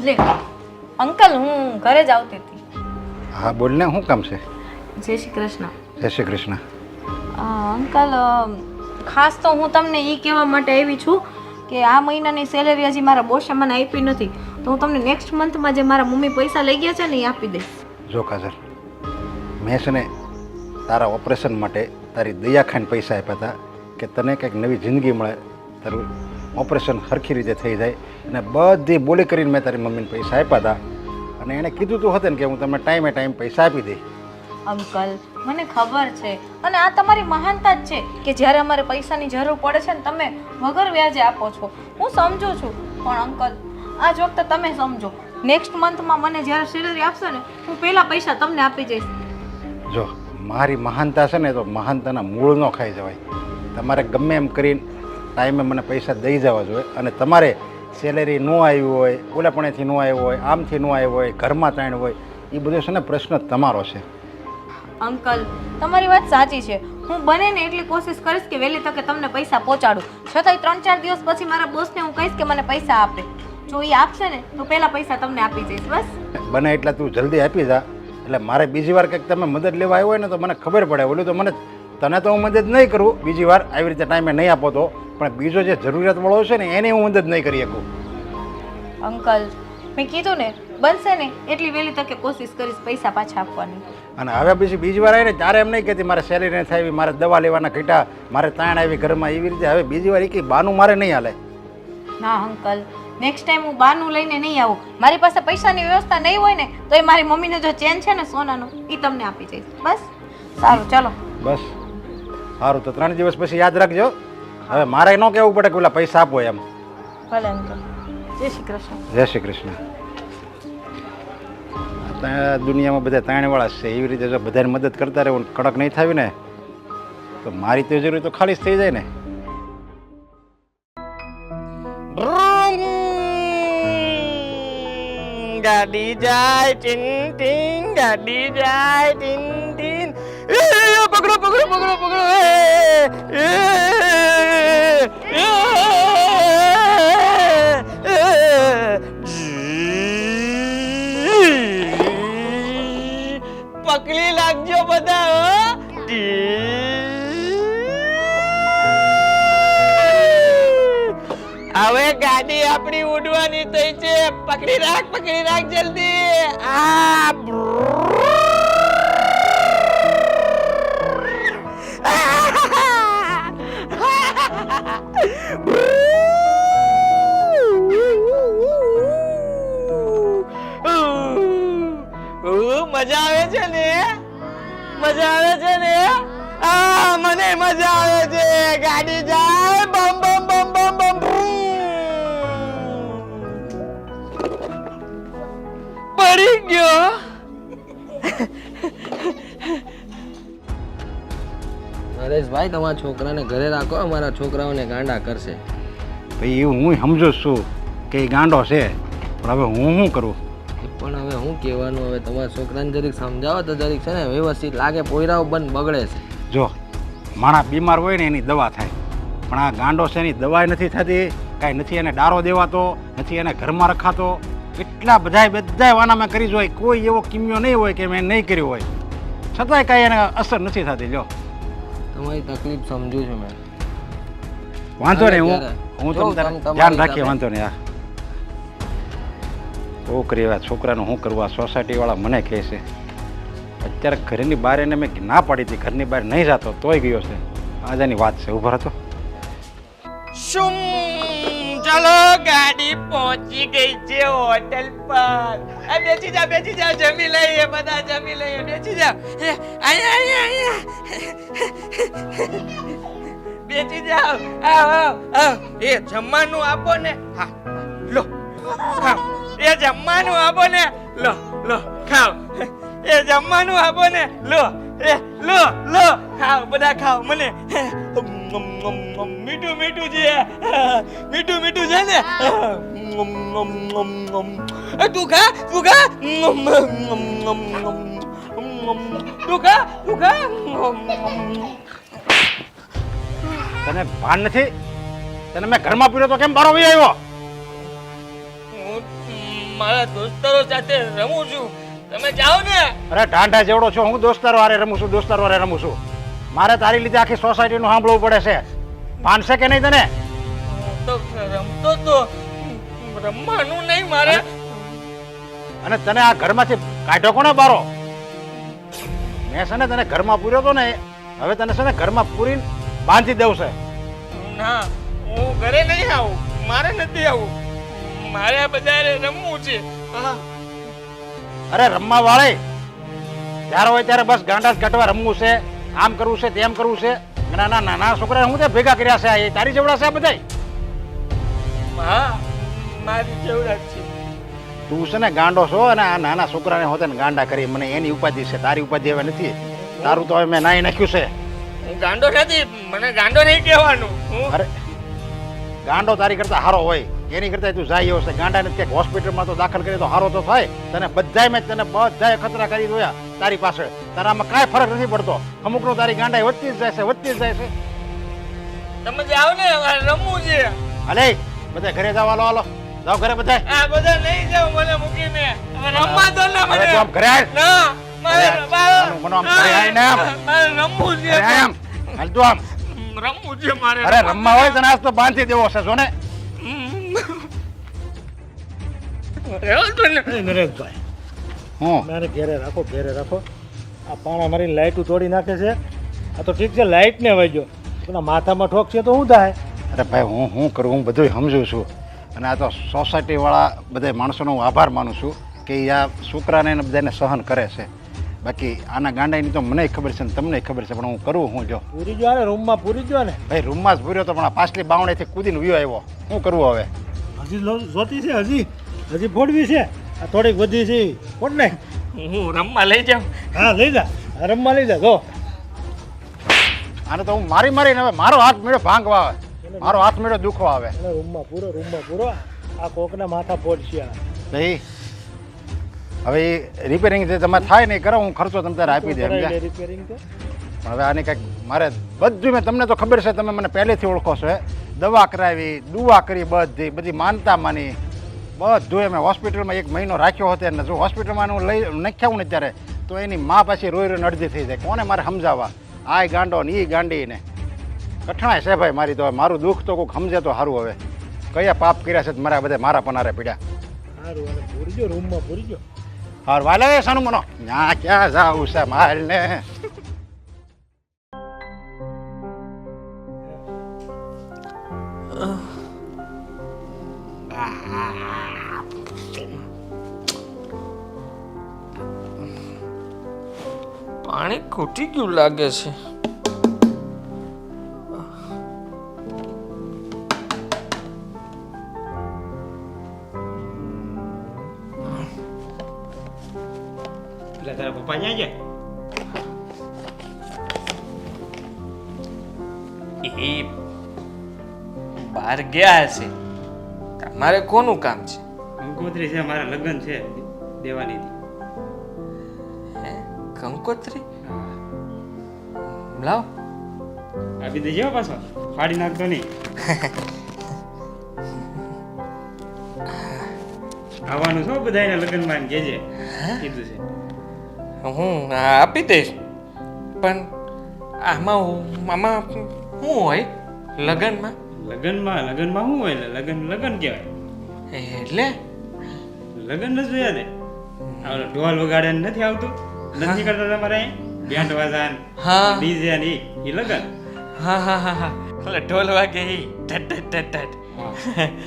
લે અંકલ, હું ઘરે જ આવતી હતી. હા બોલ ને, શું કામ છે? જય શ્રી કૃષ્ણ. જય શ્રી કૃષ્ણ. અંકલ, ખાસ તો હું તમને એ કહેવા માટે આવી છું કે આ મહિનાની સેલેરી હજી મારા બોસે મને આપી નથી, તો હું તમને નેક્સ્ટ મંથમાં જે મારા મમ્મી પૈસા લઈ ગયા છે ને એ આપી દઈશ. જો કાજલ, મેં છે ને તારા ઓપરેશન માટે તારી દયા ખાઈને પૈસા આપ્યા હતા કે તને કંઈક નવી જિંદગી મળે, તારું ઓપરેશન સરખી રીતે થઈ જાય, અને બધી બોલી કરીને મેં તારી મમ્મીને પૈસા આપ્યા હતા. અને એણે કીધું તું હતું ને કે હું તમને ટાઈમે ટાઈમ પૈસા આપી દઈશ. અંકલ, મને ખબર છે, અને આ તમારી મહાનતા જ છે કે જ્યારે અમારે પૈસાની જરૂર પડે છે ને તમે વગર વ્યાજે આપો છો. હું સમજુ છું, પણ અંકલ આ જ વખતે તમે સમજો, નેક્સ્ટ મંથમાં મને જ્યારે સેલેરી આપશે ને હું પહેલાં પૈસા તમને આપી જઈશ. જો મારી મહાનતા છે ને, તો મહાનતાના મૂળ ન ખાઈ જવાય. તમારે ગમે એમ કરીને ટાઈમે મને પૈસા દઈ જવા જોઈએ. અને તમારે સેલેરી ન આવી હોય, ઓલાપણેથી ન આવ્યો હોય, આમથી ન આવ્યો હોય, ઘરમાં તાણ હોય, એ બધો છે ને પ્રશ્ન તમારો છે. અંકલ, તમારી વાત સાચી છે, હું બને ને એટલી કોશિશ કરીશ કે વહેલી તકે તમને પૈસા પહોંચાડું. છતાંય 3-4 દિવસ પછી મારા બોસને હું કહીશ કે મને પૈસા આપે. જો એ આપશે ને તો પહેલાં પૈસા તમને આપી જઈશ. બસ બને એટલા તું જલ્દી આપી જા, એટલે મારે બીજી વાર કંઈક તમે મદદ લેવા આવ્યો હોય ને તો મને ખબર પડે. બોલું તો મને તને તો હું મદદ નહીં કરું બીજી વાર આવી રીતે ટાઈમે નહીં આપો તો, પણ બીજો જે જરૂરિયાતવાળો છે ને એને હું મદદ નહીં કરી શકું. અંકલ, મેં કીધું ને, બનશે ને એટલી વહેલી તકે કોશિશ કરીશ પૈસા પાછા આપવાની. અને હવે પછી બીજી વાર આવીને ત્યારે એમ નહીં કહેતી મારે સેલેરી નહીં થાય, મારે દવા લેવાના ઘટા, મારે તાણ આવી ઘરમાં, એવી રીતે હવે બીજી વાર એક બાનું મારે નહીં હાલે. ના અંકલ, નેક્સ્ટ ટાઈમ હું બાનું લઈને નહીં આવું. મારી પાસે પૈસાની વ્યવસ્થા નહીં હોય ને તો એ મારી મમ્મીનો જો ચેન છે ને સોનાનો, એ તમને આપી જઈશ. બસ સારું, ચાલો. બસ સારું, તો 3 દિવસ પછી યાદ રાખજો. હવે મારે ન કહેવું પડે કે ઓલા પૈસા આપો એમ. ભલે અંકલ. જય શ્રી કૃષ્ણ. જય શ્રી કૃષ્ણ. દુનિયામાં બધા તાણવાળા છે, એવી રીતે જો બધાને મદદ કરતા રહે, કડક નહીં થાવી ને તો મારી તિજોરી તો ખાલી જ થઈ જાય ને. ગાડી જાય ટીન ટીન, ગાડી જાય ટીન ટીન. પકડો પકડો પકડો પકડો. પકડી લાગજો બધા. હવે ગાડી આપણી ઉડવાની થઈ છે. પકડી રાખ જલ્દી. મજા આવે છે ને? મજા આવે છે ને? મને મજા આવે છે. ગાડી જાય બમ બમ બમ બમ બમ. પડી ગયો. નરેશભાઈ, તમારા છોકરાને ઘરે રાખો, અમારા છોકરાઓને ગાંડા કરશે. ભાઈ એવું હું સમજો છું કે એ ગાંડો છે, પણ હવે હું શું કરું? પણ હવે હું કહેવાનું, હવે તમારા છોકરાને જરીક સમજાવો તો જરીક છે ને વ્યવસ્થિત લાગે. પોયરાઓ બંધ બગડે છે. જો માણસ બીમાર હોય ને એની દવા થાય, પણ આ ગાંડો છે એની દવા નથી થતી, કાંઈ નથી એને ડારો દેવાતો, નથી એને ઘરમાં રખાતો. એટલા બધા વાનામાં કરી જોઈ, કોઈ એવો કિમ્યો નહીં હોય કે મેં નહીં કર્યો હોય, છતાંય કાંઈ એને અસર નથી થતી. જો તમારી તકલીફ સમજુ છું મેં. વાંધો નહીં, હું તમને ધ્યાન રાખીએ, વાંધો નહીં. છોકરી એવા છોકરાનું શું કરવું? આ સોસાયટીવાળા મને કહે છે અત્યારે ઘરની બહાર, એને મેં ના પાડી હતી ઘરની બહાર નહીં જતો, તોય ગયો છે. આજની વાત છે, ઉભો હતો. શું? ચાલો, ગાડી પહોંચી ગઈ છે હોટલ પર. બેસી જાઓ, જમી લઈએ, બધા જમી લઈએ. બેસી જાઓ. અહીંયા બેસી જાઓ. આવ. એ જમવાનું આપો ને. હા, લો ખાઓ. એ જમવાનું આપો ને. લો ખાઓ. એ જમવાનું આપો ને. લો ખાઓ, બધા ખાઓ. મને મીઠું છે. મીઠું છે ને. તું ખા. તું ખા. તને ભાન નથી? તને મેં ઘરમાં પીડ્યો તો કેમ બારો વહી આવ્યો? મારા દોસ્તરો સાથે રમું છું. તમે જાઓ ને. અરે ઢાંઢા જેવડો છો, હું દોસ્તારો હારે રમું છું, દોસ્તારો હારે રમું છું. મારે તારી લીધે આખી સોસાયટીનું સાંભળવું પડે છે. માનશે કે નહીં તને? હું તો રમતો તો રમવાનું નહીં મારે. અને તને આ ઘરમાંથી કાઢ્યો કોને બારો? મેં છે ને તને ઘરમાં પૂર્યો તો ને, હવે તને છે ને ઘરમાં પૂરીને બાંધી દઉં છે. ના, હું ઘરે નહીં આવું. મારે નથી આવું. મારે આ બજારે રમવું છે. હા. અરે રમવા વાળે જ્યારે હોય ત્યારે બસ ગાંડા જ કાઢવા રમવું છે, આમ કરવું છે, તેમ કરવું છે. નાના નાના છોકરા હું તે ભેગા કર્યા છે, એ તારી જેવડા છે આ બધાય. હા, મારી જેવડા જ છે. તું છે ને ગાંડો છો, અને આ નાના છોકરાને હોતે ને ગાંડા કરી. મને એની ઉપાધિ છે, તારી ઉપાધિ હવે નથી. તારું તો હવે મેં નાઈ નાખ્યું છે. હું ગાંડો નથી. મને ગાંડો નહીં કહેવાનું. હું અરે ગાંડો તારી કરતા હારો હોય, એની કરતા તું જાય એવો છે. ગાંડાને ક્યાંક હોસ્પિટલમાં તો દાખલ કરી તો હારો તો થાય. તને બધાય ખતરા કરી દોયા તારી પાસે. તારામાં કાંઈ ફરક નથી પડતો. અમુકનો તારી ગાંડાઈ વધતી જ જાય છે, વધતી જ જાય છે. તમે જાઓ ને, મારે રમવું છે. અલે બધા ઘરે જાવ, હાલો હાલો જાઓ ઘરે બધા. આ બધા નહીં જાવ મને મૂકીને. હવે રમવા દો ને હવે મને. તું આમ ઘરે આય. ના, મારે મને આમ ઘરે આય ને આમ. મારે રમવું છે. ઘરે આય આમ. હાલ તું આમ. રમવું છે મારે. અરે રમવા હોય તને આજ તો બાંધી દેવો છે જો ને. રહેવા દો ને. નરેશભાઈ, હું મારે ઘેરે રાખો, ઘેરે રાખો. આ પાણા મારી લાઇટું તોડી નાખે છે. આ તો ઠીક છે, લાઇટ ને વાગ્યો, પણ માથામાં ઠોક છે તો શું થાય? અરે ભાઈ હું કરું, હું બધું સમજુ છું. અને આ તો સોસાયટીવાળા બધા માણસોનો હું આભાર માનું છું કે આ છોકરાને ને બધાને સહન કરે છે. બાકી આના ગાંડાની તો મને ખબર છે ને તમને ખબર છે, પણ હું કરું હું જો. પૂરી ગયો ને રૂમમાં, પૂરી ગયો ને. ભાઈ રૂમમાં જ પૂર્યો તો, પણ આ પાછલી બાવણેથી કૂદીને વ્યો આવ્યો. શું કરવું હવે? હજી જોતી છે, હજી ફોડવી છે. આ થોડીક વધી છે, ફોડ ને. હું રમવા લઈ જાઉં. હા લઈ જા, આ રમવા લઈ જા. જો આને તો હું મારીને હવે મારો હાથ મેળો ભાંગવા આવે, મારો હાથ મેળો દુખવા આવે. એને રૂમમાં પૂરો. આ કોકના માથા ફોડશે આ. ભાઈ હવે એ રિપેરિંગ જે તમારે થાય ને એ કરો, હું ખર્ચો તમે તારે આપી દે સમજ્યા? રિપેરિંગ તો પણ હવે આની કંઈક મારે બધું મેં તમને તો ખબર છે, તમે મને પહેલેથી ઓળખો છો. દવા કરાવી, દુઆ કરી, બધી માનતા માની, બધું એમ હોસ્પિટલમાં 1 મહિનો રાખ્યો હતો. અને જો હોસ્પિટલમાં હું લઈ નાખ્યા ને ત્યારે તો એની મા પાછી રોઈ અડધી થઈ જાય. કોને મારે સમજાવવા? આ ગાંડો ને એ ગાંડી ને કઠણાય છે ભાઈ મારી. તો મારું દુઃખ તો કોઈક સમજે તો સારું. હવે કયા પાપ કર્યા છે મારા બધા મારા પનારે પીડ્યા. સારું, અને પૂરી ગયો, રૂમમાં પૂરી ગયો. હાર વાલે સાનું મનો ન્યા ક્યાં જાવ છે માલ ને. પાણી ખૂટી ગયું લાગે છે. એટલે તારા પપ્પા ક્યાં ગયા? એ બહાર ગયા હશે. તમારે કોનું કામ છે? કંકોત્રી છે, મારા લગ્ન છે દેવાની હતી. હે? કંકોત્રી? લાવ. આપી દેજો પાછો, ફાડી નાખતો નહીં. આવવાનું છો બધાને લગ્નમાં કહેજે, કીધું છે. હું આપી દઈશ. પણ આમાં શું હોય લગ્નમાં? લગ્નમાં શું હોય? લગ્ન કહેવાય. એટલે લગ્ન ન જોયા દે. આ ઢોલ વગાડે નથી આવતું, નથી કરતા તમારે બેન્ડ વાજા હા. ડીજે ને એ લગ્ન. હા. એટલે ઢોલ વાગે ઈ ઠટ ઠટ ઠટ.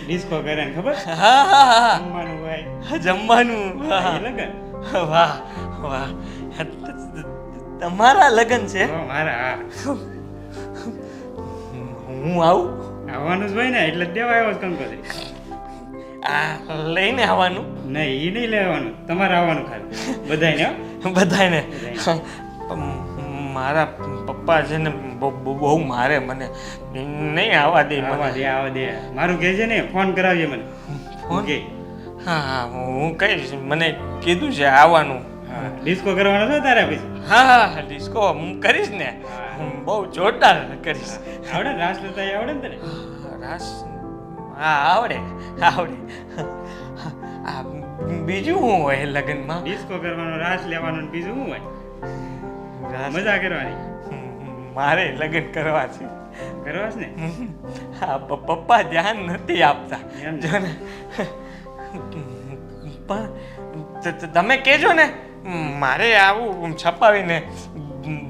ડિસ્કો કરે ને ખબર? હા. જમવાનું હોય જમવાનું. એ લગ્ન. વાહ. તમારા લગ્ન છે? હો, મારા હા. હું આવું? આવવાનું જ હોય ને, એટલે જ દેવા આવ્યો કંકોત્રી. આ લઈને આવવાનું? નહીં, એ નહીં લેવાનું, તમારે આવવાનું ખાલી બધાને. બધાને. મારા પપ્પા છે ને બહુ મારે મને, નહીં આવવા દે. આવા દે. મારું કહે છે ને, ફોન કરાવજે મને. ફોન? કે હા, હું કહીશ. મને કીધું છે આવવાનું. ડિસ્કો કરવાનો છે તારે પછી? હા, ડિસ્કો હું કરીશ ને. હું બહુ જોરદાર કરીશ. આવડે ને? રાસ લેતા આવડે ને તને? રાસ? હા, આવડે. આ બીજું શું હોય લગ્નમાં? ડિસ્કો કરવાનો, રાસ લેવાનો ને બીજું શું હોય? રાસ- મજા કરવાની. મારે લગ્ન કરવા છે. કરવા છે ને? હા, પપ્પા ધ્યાન નથી આપતા. એમ? જો ને પણ તમે કહેજો ને, મારે આવું છપાવીને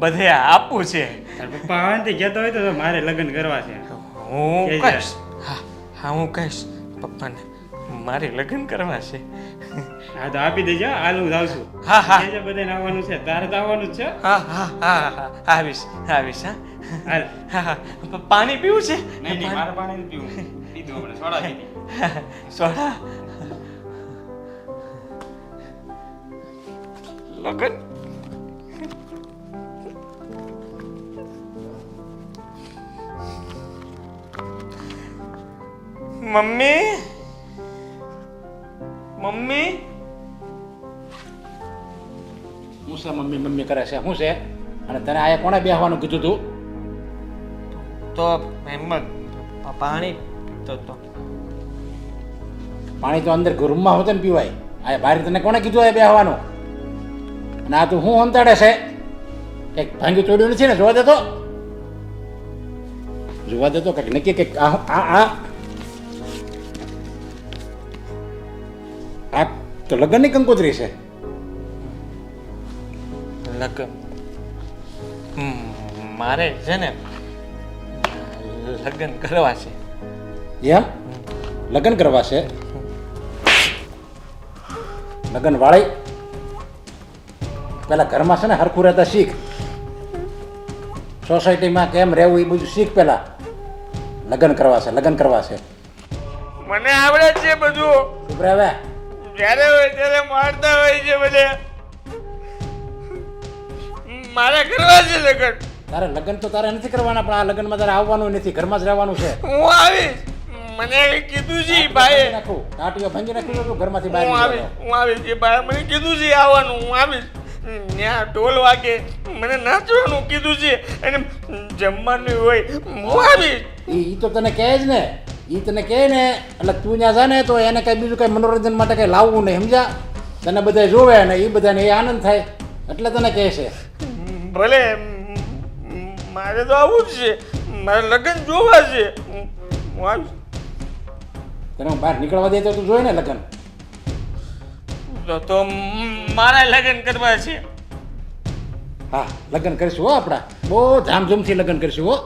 બધે આપવું છે. તાર પપ્પા આવે ને તે કહેતો હોય તો મારે લગ્ન કરવા છે. હું કહેજે. કહીશ. હા, હું કહીશ પપ્પાને મારે લગ્ન કરવા છે. હા તો આપી દેજો, હાલ હું જાઉં છું. હા, હા. કહેજો બધાને આવવાનું છે. તારે તો આવવાનું જ છે. હા, હા, હા, હા, આવીશ આવીશ. હા, હાલ. હા, હા. પાણી પીવું છે? નહીં નહીં, મારે પાણી નથી પીવું. પીધું હમણાં, સોડા પીધી. સોડા. લગન મમ્મી મમ્મી શું છે મમ્મી મમ્મી કરે છે? શું છે? અને તને આયા કોણે બેહવાનું કીધું તું? તો એમ જ પાણી તો પાણી તો અંદર રૂમમાં હોતે ને પીવાય. આ બહાર તને કોણે કીધું આ બેહવાનું? અને આ તું શું અંતાડે છે? કંઈક ભાંગી તોડ્યું નથી ને? જોવા દે તો, જોવા દે તો કંઈક નક્કી કંઈક આ તો લગ્નની કંકોત્રી છે. લગન મારે છે ને લગ્ન કરવા છે. એમ? લગ્ન કરવા છે? લગ્ન વાળી પેલા ઘરમાં છે ને હરખું રહેતા શીખ. સોસાયટીમાં કેમ રહેવું એ બધું શીખ પેલા. લગ્ન કરવા છે, લગ્ન કરવા છે. મને આવડે છે બધું. ચૂપ રહે હવે. જ્યારે હોય ત્યારે મારતા હોય છે બધે. મારે કરવા છે લગ્ન. તારે લગ્ન તો તારે નથી કરવાના, પણ આ લગ્નમાં તારે આવવાનું નથી, ઘરમાં જ રહેવાનું છે. હું આવીશ. મને કીધું છે ભાઈ. નાખું ટાટીઓ ભાંગી નાખી તું ઘરમાંથી બહાર હું નીકળ્યો. આવીશ. હું આવીશ. એ ભાઈ મને કીધું છે આવવાનું. હું આવીશ. ત્યાં ઢોલ વાગે, મને નાચવાનું કીધું છે અને જમવાનું હોય. હું આવીશ. ઈ તો તને કહે જ ને, ઈ તને કહે ને એટલે તું ત્યાં જા ને તો એને કઈ બીજું કઈ મનોરંજન માટે કઈ લાવવું નહીં, સમજ્યા? તને બધા જોવે ને એ બધાને એ આનંદ થાય એટલે તને કહે છે. ભલે મારે તો આવું જ છે. મારે લગ્ન જોવા છે. હું આવીશ. તને હું બહાર નીકળવા દે તો તું જોઈ ને લગ્ન. તો મારા લગ્ન કરવા છે. હા, લગ્ન કરીશું હો આપણા. બહુ ધામધૂમથી લગ્ન કરીશું હો.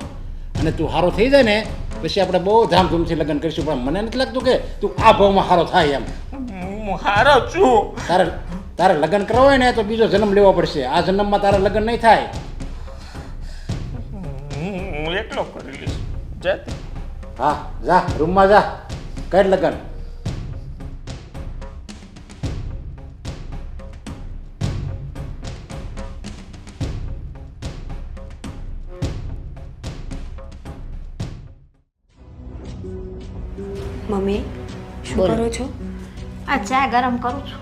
અને તું સારો થઈ જાય ને પછી આપણે બહુ ધામધૂમથી લગ્ન કરીશું. પણ મને નથી લાગતું કે તું આ ભાવમાં સારો થાય એમ. હું હારો છું. તારે લગ્ન કરવા હોય ને તો બીજો જન્મ લેવો પડશે. આ જન્મમાં તારા લગ્ન નહીં થાય. હું એકલો કરી લઈશ. જાતે. હા, જા રૂમમાં જા, કર લગ્ન. મમ્મી શું બોલો. કરો છો? આ ચા ગરમ કરું છું.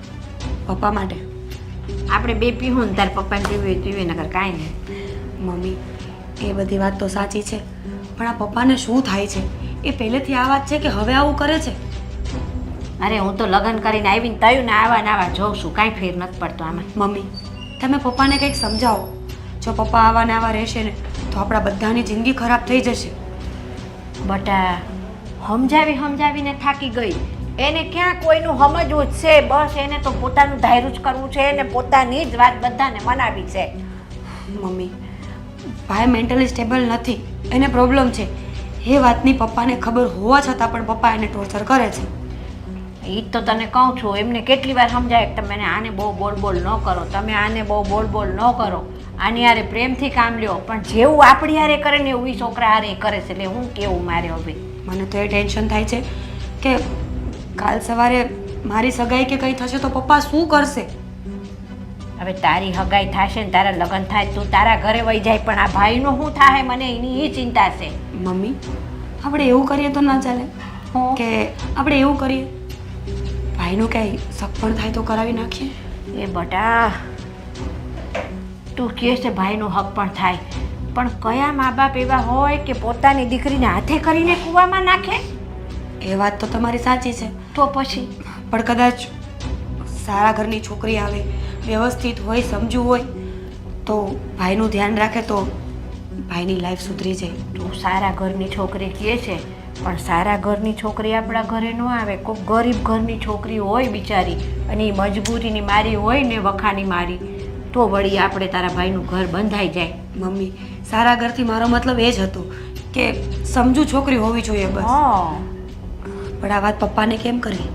પપ્પા માટે. આપણે બે પીવું ને તાર પપ્પાને પીવી પીવી નગર કાંઈ નહીં. મમ્મી એ બધી વાત તો સાચી છે, પણ આ પપ્પાને શું થાય છે? એ પહેલેથી આ વાત છે કે હવે આવું કરે છે? અરે હું તો લગ્ન કરીને આવીને તયું ને આવા ને આવા જોઉં છું, કાંઈ ફેર નથી પડતો આમાં. મમ્મી તમે પપ્પાને કંઈક સમજાવો. જો પપ્પા આવા ને આવા રહેશે ને તો આપણા બધાની જિંદગી ખરાબ થઈ જશે. બટા સમજાવીને થાકી ગઈ. એને ક્યાં કોઈનું સમજવું જ છે? બસ એને તો પોતાનું ધાર્યું જ કરવું છે અને પોતાની જ વાત બધાને મનાવી છે. મમ્મી ભાઈ મેન્ટલી સ્ટેબલ નથી, એને પ્રોબ્લેમ છે. એ વાતની પપ્પાને ખબર હોવા છતાં પણ પપ્પા એને ટોર્ચર કરે છે. એ તો તને કહું છું, એમને કેટલી વાર સમજાય કે તમે આને બહુ બોલ ન કરો, તમે આને બહુ બોલ ન કરો, આની હારે પ્રેમથી કામ લ્યો. પણ જેવું આપણી હારે કરે ને એવું ઈ છોકરા હારે કરે છે. એટલે હું કેવું મારે હવે? મને તો એ ટેન્શન થાય છે કે કાલ સવારે મારી સગાઈ કે કંઈ થશે તો પપ્પા શું કરશે? હવે તારી હગાઈ થશે ને તારા લગ્ન થાય તું તારા ઘરે વહી જાય, પણ આ ભાઈનું શું થાય મને એની એ ચિંતા છે. મમ્મી આપણે એવું કરીએ તો ના ચાલે હું કે આપણે એવું કરીએ ભાઈનું ક્યાંય સગપણ થાય તો કરાવી નાખીએ. એ બટા તું કહે છે ભાઈનું હક પણ થાય, પણ કયા મા બાપ એવા હોય કે પોતાની દીકરીને હાથે કરીને કૂવામાં નાખે? એ વાત તો તમારી સાચી છે, તો પછી પણ કદાચ સારા ઘરની છોકરી આવે, વ્યવસ્થિત હોય, સમજુ હોય તો ભાઈનું ધ્યાન રાખે તો ભાઈની લાઈફ સુધરી જાય. તું સારા ઘરની છોકરી કહે છે, પણ સારા ઘરની છોકરી આપણા ઘરે ન આવે. કોઈક ગરીબ ઘરની છોકરી હોય બિચારી, અને એ મજબૂરીની મારી હોય ને વખાની મારી, તો વળી આપણે તારા ભાઈનું ઘર બંધાઈ જાય. મમ્મી, સારા ઘરથી મારો મતલબ એ જ હતો કે સમજુ છોકરી હોવી જોઈએ બસ. હા, પણ આ વાત પપ્પાને કેમ કરી?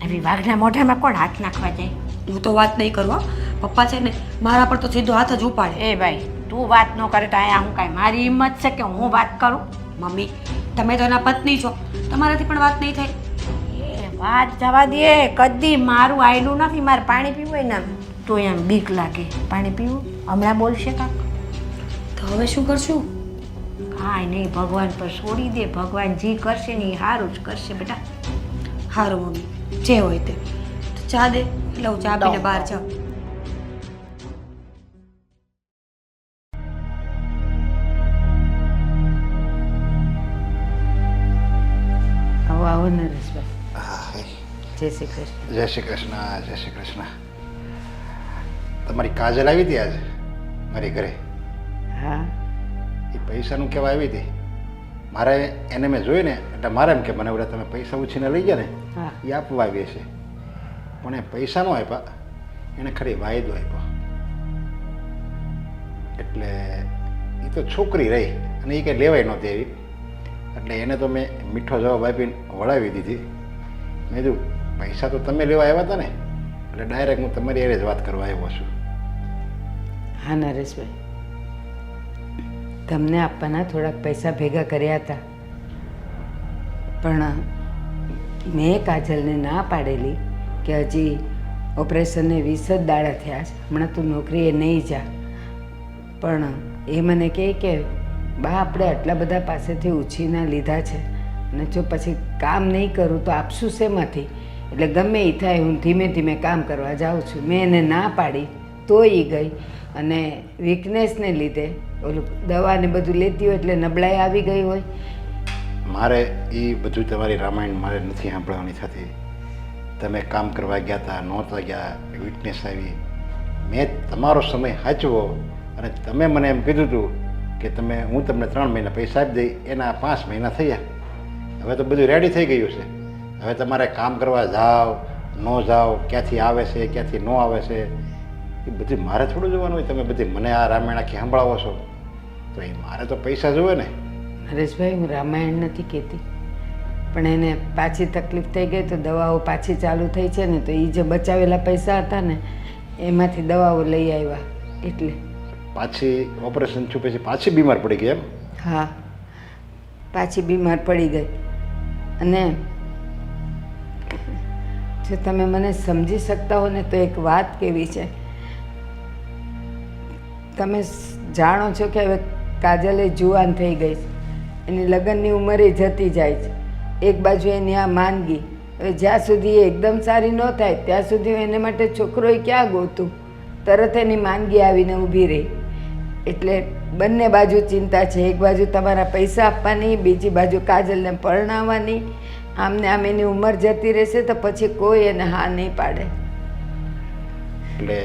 આવી વાઘના મોઢામાં કોણ હાથ નાખવા જાય? હું તો વાત નહીં કરું હો. પપ્પા છે ને મારા પર તો સીધો હાથ જ ઉપાડે. એ ભાઈ, તું વાત ન કરે તો અહીંયા હું કાંઈ મારી હિંમત છે કે હું વાત કરું? મમ્મી, તમે તો એના પત્ની છો, તમારાથી પણ વાત નહીં થાય. એ વાત જવા દે. કદી મારું આયલું નથી. મારે પાણી પીવું હોય ને તો એમ બીક લાગે. પાણી પીવું હમણાં બોલશે કાંક? તો હવે શું કરશું? કાંઈ નહીં, ભગવાન પર છોડી દે. ભગવાન જે કરશે ને એ સારું જ કરશે બેટા. સારું મમ્મી, જે હોય તે. તો ચા દે એટલે હું ચા પીને બહાર જાઉં. આવો આવો નરેશભાઈ. જય શ્રી કૃષ્ણ. જય શ્રી કૃષ્ણ. જય શ્રી કૃષ્ણ. તમારી કાજલ આવી હતી આજે મારી ઘરે. હા, એ પૈસાનું કહેવા આવી હતી. મારે એને મેં જોઈને એટલે મારે એમ કે મને બધા તમે પૈસા ઉછીને લઈ ગયા ને હા. એ આપવા આવીએ છે. પણ એ પૈસા ન આપ્યા, એને ખરી વાયદો આપ્યો. એટલે એ તો છોકરી રહી અને એ કંઈ લેવાય નહોતી એવી. એટલે એને તો મેં મીઠો જવાબ આપીને વળાવી દીધી. મેં કીધું પૈસા તો તમે લેવા આવ્યા હતા ને, એટલે ડાયરેક્ટ હું તમારી હારે જ વાત કરવા આવ્યો છું. હા નરેશભાઈ, તમને આપવાના થોડાક પૈસા ભેગા કર્યા હતા, પણ મેં કાજલને ના પાડેલી કે હજી ઓપરેશનને 20 જ દાડા થયા છે, હમણાં તું નોકરીએ નહીં જા. પણ એ મને કહે કે બા આપણે આટલા બધા પાસેથી ઉછીના લીધા છે અને જો પછી કામ નહીં કરું તો આપશું શેમાંથી? એટલે ગમે એ થાય હું ધીમે ધીમે કામ કરવા જાઉં છું. મેં એને ના પાડી તો એ ગઈ અને વીકનેસને લીધે ઓલું દવાને બધું લેતી હોય એટલે નબળાઈ આવી ગઈ હોય. મારે એ બધું તમારી રામાયણ મારે નથી સાંભળવાની થતી. તમે કામ કરવા ગયા હતા, નહોતા ગયા, વીકનેસ આવી. મેં તમારો સમય સાચવો અને તમે મને એમ કીધું હતું કે હું તમને 3 મહિના પૈસા આપી દઈ. એના 5 મહિના થયા. હવે તો બધું રેડી થઈ ગયું છે. હવે તમારે કામ કરવા જાઓ ન જાઓ, ક્યાંથી આવે છે ક્યાંથી ન આવે છે એ બધું મારે થોડું જોવાનું હોય. તમે બધી મને આ રામાયણ આખી સંભળાવો છો તો એ મારે તો પૈસા જોવે ને. નરેશભાઈ, હું રામાયણ નથી કહેતી, પણ એને પાછી તકલીફ થઈ ગઈ તો દવાઓ પાછી ચાલુ થઈ છે ને, તો એ જે બચાવેલા પૈસા હતા ને એમાંથી દવાઓ લઈ આવ્યા. એટલે પાછી ઓપરેશન થયું પછી પાછી બીમાર પડી ગઈ એમ? હા, પાછી બીમાર પડી ગઈ. અને જો તમે મને સમજી શકતા હો ને તો એક વાત કેવી છે. તમે જાણો છો કે હવે કાજલે જુવાન થઈ ગઈ છે, એની લગ્નની ઉંમરે જતી જાય છે. એક બાજુ એની આ માંદગી, હવે જ્યાં સુધી એ એકદમ સારી ન થાય ત્યાં સુધી હું એને માટે છોકરોય ક્યાં ગોતું? તરત એની માંદગી આવીને ઊભી રહી. એટલે બંને બાજુ ચિંતા છે. એક બાજુ તમારા પૈસા આપવાની, બીજી બાજુ કાજલને પરણાવવાની. આમને આમ એની ઉંમર જતી રહેશે તો પછી કોઈ એને હા નહીં પાડે. એટલે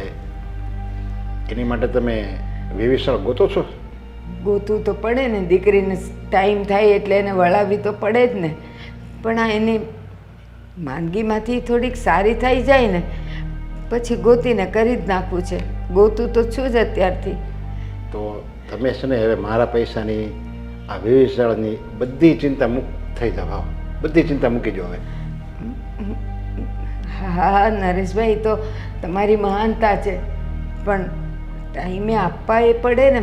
એની માટે તમે વેવિશાળ ગોતો છો? ગોતવું તો પડે ને, દીકરીને ટાઈમ થાય એટલે એને વળાવવી તો પડે જ ને. પણ આ એની માંદગીમાંથી થોડીક સારી થઈ જાય ને પછી ગોતીને કરી જ નાખવું છે. ગોતું તો છું જ અત્યારથી. તો તમે છે ને હવે મારા પૈસાની આ વેવિશાળની બધી ચિંતા મુક્ત થઈ જાવ. બધી ચિંતા મૂકી દો હવે. હા નરેશભાઈ, તો તમારી મહાનતા છે, પણ ટાઈમે આપવા એ પડે ને.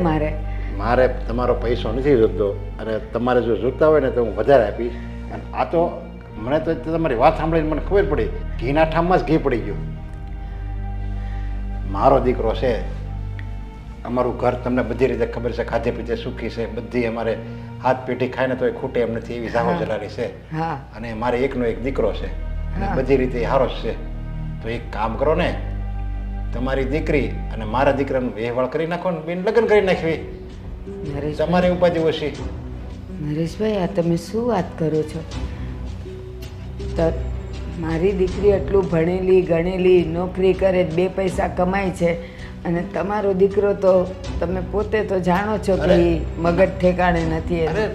મારે તમારો પૈસો નથી જોતો, અને તમારે જો જોતા હોય ને તો હું વધારે આપીશ. અને આ તો મને તો તમારી વાત સાંભળીને મને ખબર પડી, ઘીના ઠામમાં જ ઘી પડી ગયું. મારો દીકરો છે, અમારું ઘર તમને બધી રીતે ખબર છે, ખાધે પીધે સુખી છે, બધી અમારે હાથ પેઢી ખાય ને તો એ ખૂટે એમ નથી એવી જાહો જલાલી છે. અને મારે એકનો એક દીકરો છે અને બધી રીતે હારો જ છે. તો એક કામ કરો ને, તમારી દીકરી અને મારા દીકરાનું વહેવાળ કરી નાખો ને, બેન લગ્ન કરી નાખવી. તમારી ઉપાધિ ઓછી. નરેશભાઈ, આ તમે શું વાત કરો છો? તો મારી દીકરી આટલું ભણેલી ગણેલી નોકરી કરે 2 પૈસા કમાય છે અને તમારો દીકરો તો તમે પોતે તો જાણો છો કે ઈ મગજ ઠેકાણે નથી એનું. અરે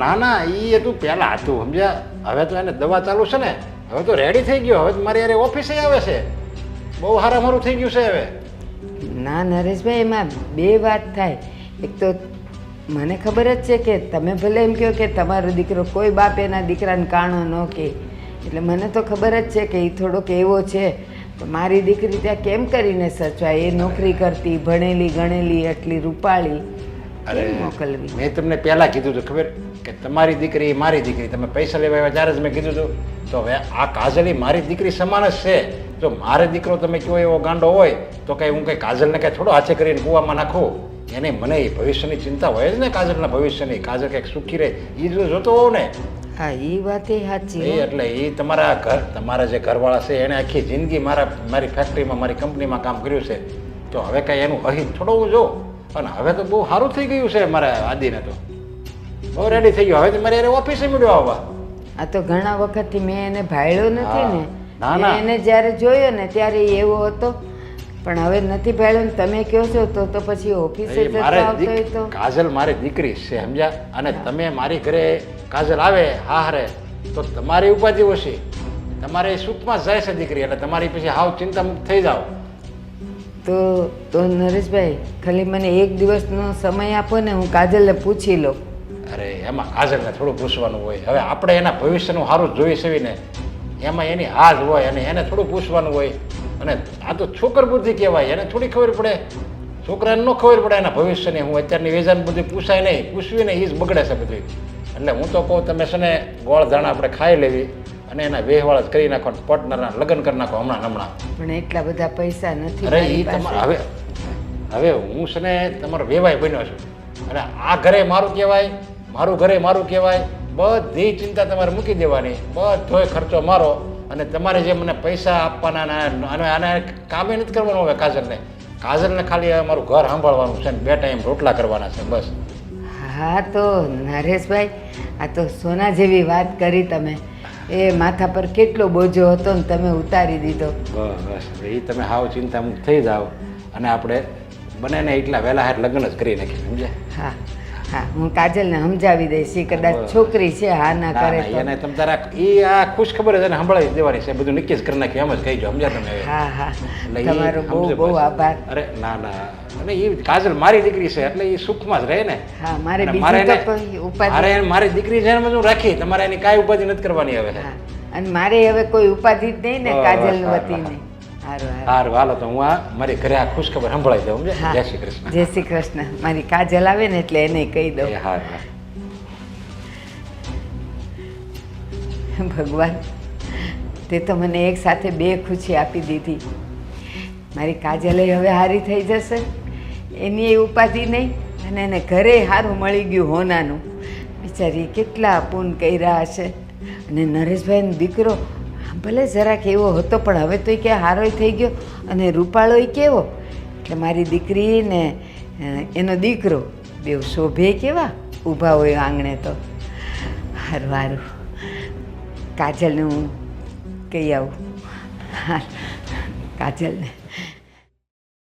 ના એ એટલું પહેલાં હતું સમજ્યા. હવે તો એને દવા ચાલુ છે ને, હવે તો રેડી થઈ ગયો. હવે તો મારી યારે ઓફિસે આવે છે. બહુ હારામારું થઈ ગયું છે હવે. ના નરેશભાઈ, એમાં 2 વાત થાય. એક તો મને ખબર જ છે કે તમે ભલે એમ કહો કે તમારો દીકરો કોઈ બાપ એના દીકરાને કાણો ન કહે, એટલે મને તો ખબર જ છે કે એ થોડોક એવો છે. તો મારી દીકરી ત્યાં કેમ કરીને સચવાય? એ નોકરી કરતી, ભણેલી ગણેલી, એટલી રૂપાળી, અરે મોકલવી. મેં તમને પહેલાં કીધું હતું ખબર કે તમારી દીકરી એ મારી દીકરી. તમે પૈસા લેવા આવ્યા ત્યારે જ મેં કીધું હતું. તો હવે આ કાજલ એ મારી દીકરી સમાન જ છે. જો મારે દીકરો તમે કહો એવો ગાંડો હોય તો કંઈ હું કંઈ કાજલને કંઈ થોડો હાથે કરીને કૂવામાં નાખું? એને મને એ ભવિષ્યની ચિંતા હોય જ ને, કાજલના ભવિષ્યની. કાજલ કંઈક સુખી રહે એ જ જોતો હોવ ને. હા, એ વાત એ સાચી. એ એટલે એ તમારા જે ઘરવાળા છે એને આખી જિંદગી મારી ફેક્ટરીમાં, મારી કંપનીમાં કામ કર્યું છે. તો હવે કાંઈ એનું અહિત થોડો હું જો. અને હવે તો બહુ સારું થઈ ગયું છે મારા આદિને. તો બહુ રેડી થઈ ગયો. હવે તો મારે ઓફિસે મળ્યો આવવા. આ તો ઘણા વખતથી મેં એને ભાળ્યો નથી ને. ના. મેં એને જ્યારે જોયો ને ત્યારે એ એવો હતો, પણ હવે નથી ભાળ્યો ને તમે કહો છો તો પછી ઓફિસે જતો આવતો હોય તો. કાજલ મારી દીકરી છે સમજ્યા. અને તમે મારી ઘરે કાજલ આવે હારે તો તમારી ઉપાધિ ઓછી. તમારે સુખમાં જાય છે દીકરી, એટલે તમારી પછી હાવ ચિંતા મુક્ત થઈ જાઓ. તો નરેશભાઈ, ખાલી મને 1 દિવસનો સમય આપો ને, હું કાજલને પૂછી લઉં. અરે એમાં કાજલને થોડું પૂછવાનું હોય. હવે આપણે એના ભવિષ્યનું સારું જોઈ સેવીને એમાં એની હાજ હોય અને એને થોડું પૂછવાનું હોય. અને આ તો છોકર બુદ્ધિ કહેવાય. એને થોડી ખબર પડે, છોકરાને ન ખબર પડે એના ભવિષ્યની. હું અત્યારની વેજાને બધું પૂછાય નહીં, પૂછવી ને એ જ બગડે છે બધું. એટલે હું તો કહું તમે છે ને ગોળ ધાણા આપણે ખાઈ લેવી અને એના વેહવાળ જ કરી નાખો, પાર્ટનરના લગ્ન કરી નાખો હમણાં. પણ એટલા બધા પૈસા નથી અરે મારી એ પાસે. તમારે હવે હું છે ને તમારો વેવાય બન્યો છું અને આ ઘરે મારું કહેવાય, મારું ઘરે મારું કહેવાય. બધી ચિંતા તમારે મૂકી દેવાની, બધોય ખર્ચો મારો. અને તમારે જે મને પૈસા આપવાના અને આને કામે નથી કરવાનું. હવે કાજલને ખાલી મારું ઘર સાંભળવાનું છે ને 2 ટાઈમ રોટલા કરવાના છે બસ. હા તો નરેશભાઈ, આ તો સોના જેવી વાત કરી તમે. એ માથા પર કેટલો બોજો હતો ને તમે ઉતારી દીધો. બસ એ તમે હાવ ચિંતા મુક્ત થઈ જાઓ અને આપણે બને ને એટલા વહેલા હાથ લગ્ન જ કરી નાખીએ સમજ્યા. હા હા, હું કાજલને સમજાવી દઈશ. એ કદાચ છોકરી છે, હા ના કરે તો. એને તમે તારા એ આ ખુશ ખબર જ એને સંભળાવી દેવાની છે. બધું નક્કી જ કરી નાખ્યું એમ જ કહીજો સમજ્યા તમે. હા હા, એટલે ઈ તમારો બહુ સમજે બહુ બસ. આભાર. અરે ના અને એ કાજલ મારી દીકરી છે એટલે એ સુખમાં જ રહે ને. હા, મારે અને બીજું તો એને- કોઈ ઉપાધિ. મારી દીકરી જેમ હું રાખી, તમારે એની કાંઈ ઉપાધિ નથી કરવાની હવે. હા, અને મારે હવે કોઈ ઉપાધિ જ નહીં ને બસ, કાજલ હા, વતીને. હારું હારું. હારું હાલો તો હું આ મારી ઘરે આ ખુશ ખબર સંભળાઈ દઉં સમજ્યા. હા. જય શ્રી કૃષ્ણ. જય શ્રી કૃષ્ણ. મારી કાજલ આવે ને એટલે એને કહી દઉં. એ હારું, હારું. ભગવાન, તે તો મને એક સાથે 2 ખુશી આપી દીધી. મારી કાજલે હવે હારી થઈ જશે, એની એ ઉપાધિ નહીં, અને એને ઘરે સારું મળી ગયું હોનાનું. બિચારી કેટલા પૂન કર્યા હશે. અને નરેશભાઈનો દીકરો ભલે જરાક એવો હતો પણ હવે તો કે હારોય થઈ ગયો અને રૂપાળોય કેવો. એટલે મારી દીકરી ને એનો દીકરો બેવ શોભે કેવા ઊભા હોય આંગણે. તો હારું હારું, કાજલને હું કહી આવું. હા, કાજલને